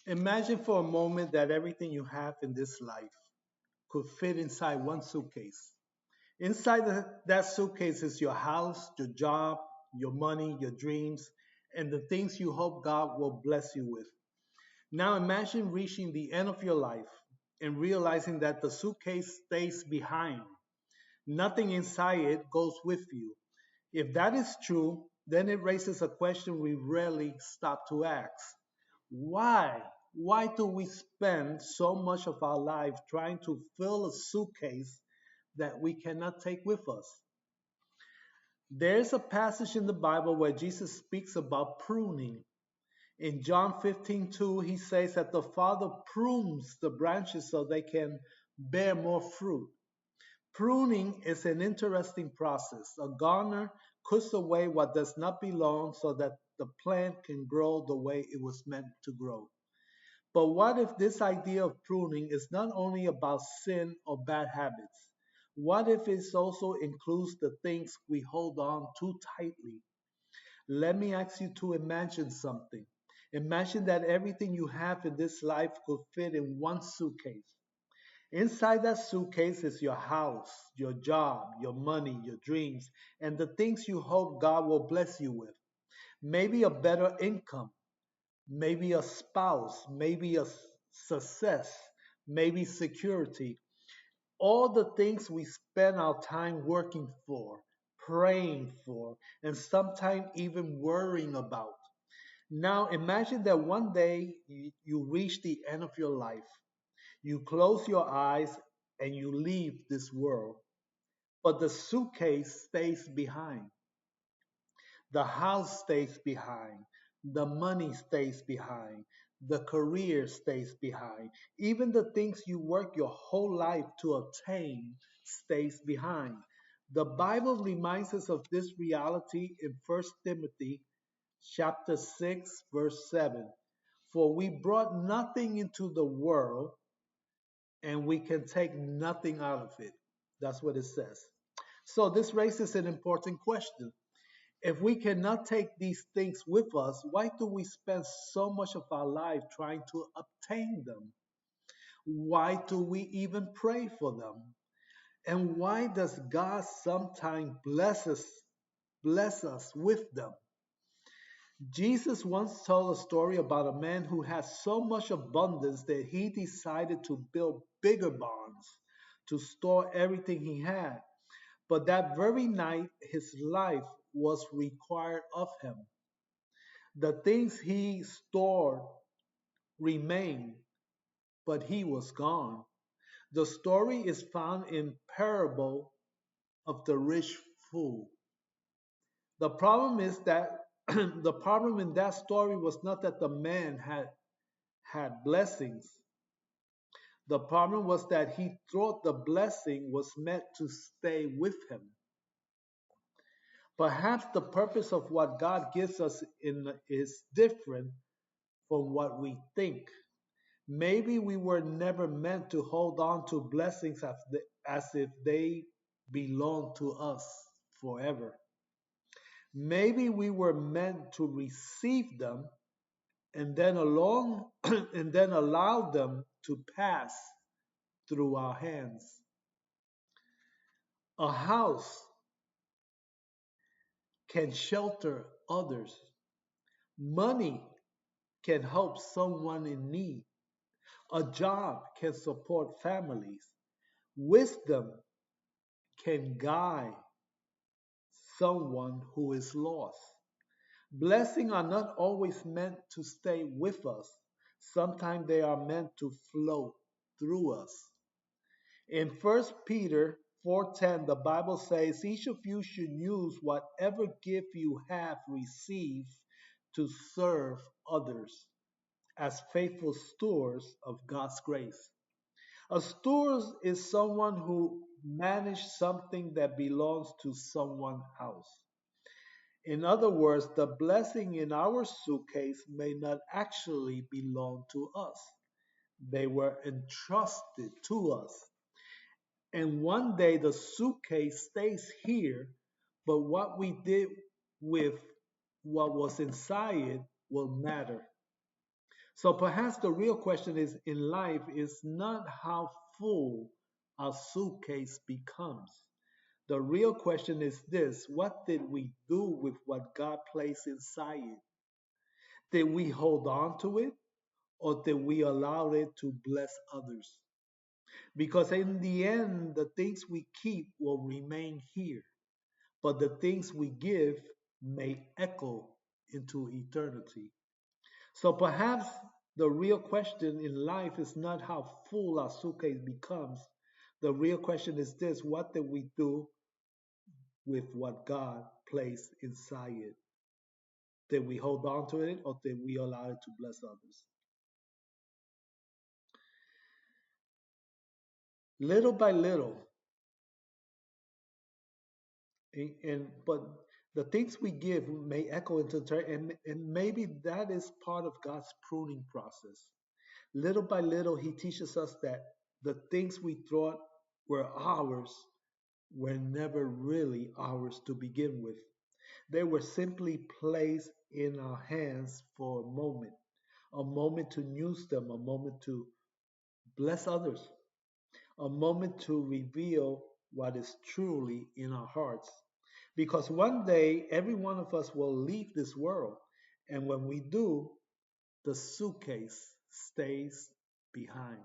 Imagine for a moment that everything you have in this life could fit inside one suitcase. Inside that suitcase is your house, your job, your money, your dreams, and the things you hope God will bless you with. Now imagine reaching the end of your life and realizing that the suitcase stays behind. Nothing inside it goes with you. If that is true, then it raises a question we rarely stop to ask. Why? Why do we spend so much of our life trying to fill a suitcase that we cannot take with us? There's a passage in the Bible where Jesus speaks about pruning. In John 15:2, he says that the Father prunes the branches so they can bear more fruit. Pruning is an interesting process. A gardener cuts away what does not belong so that the plant can grow the way it was meant to grow. But what if this idea of pruning is not only about sin or bad habits? What if it also includes the things we hold on too tightly? Let me ask you to imagine something. Imagine that everything you have in this life could fit in one suitcase. Inside that suitcase is your house, your job, your money, your dreams, and the things you hope God will bless you with. Maybe a better income, maybe a spouse, maybe a success, maybe security. All the things we spend our time working for, praying for, and sometimes even worrying about. Now imagine that one day you reach the end of your life. You close your eyes and you leave this world, but the suitcase stays behind. The house stays behind. The money stays behind. The career stays behind. Even the things you work your whole life to obtain stays behind. The Bible reminds us of this reality in 1 Timothy chapter 6 verse 7. For we brought nothing into the world and we can take nothing out of it. That's what it says. So this raises an important question. If we cannot take these things with us, why do we spend so much of our life trying to obtain them? Why do we even pray for them? And why does God sometimes bless us with them? Jesus once told a story about a man who had so much abundance that he decided to build bigger barns to store everything he had. But that very night, his life was required of him. The things he stored remained, but he was gone. The story is found in parable of the rich fool. The problem is that the problem in that story was not that the man had blessings. The problem was that he thought the blessing was meant to stay with him. Perhaps the purpose of what God gives us is different from what we think. Maybe we were never meant to hold on to blessings as if they belong to us forever. Maybe we were meant to receive them and then along and then allow them to pass through our hands. A house can shelter others. Money can help someone in need. A job can support families. Wisdom can guide someone who is lost. Blessings are not always meant to stay with us. Sometimes they are meant to flow through us. In 1 Peter 4:10, the Bible says, each of you should use whatever gift you have received to serve others as faithful stewards of God's grace. A steward is someone who manages something that belongs to someone else. In other words, the blessing in our suitcase may not actually belong to us. They were entrusted to us. And one day the suitcase stays here, but what we did with what was inside it will matter. So perhaps the real question is in life is not how full our suitcase becomes. The real question is this: what did we do with what God placed inside it? Did we hold on to it or did we allow it to bless others? Because in the end, the things we keep will remain here, but the things we give may echo into eternity. So perhaps the real question in life is not how full our suitcase becomes. The real question is this: what did we do with what God placed inside it? Did we hold on to it or did we allow it to bless others? Little by little, and but the things we give may echo into eternity, and maybe that is part of God's pruning process. Little by little, He teaches us that the things we thought were ours were never really ours to begin with. They were simply placed in our hands for a moment to use them, a moment to bless others, a moment to reveal what is truly in our hearts. Because one day, every one of us will leave this world. And when we do, the suitcase stays behind.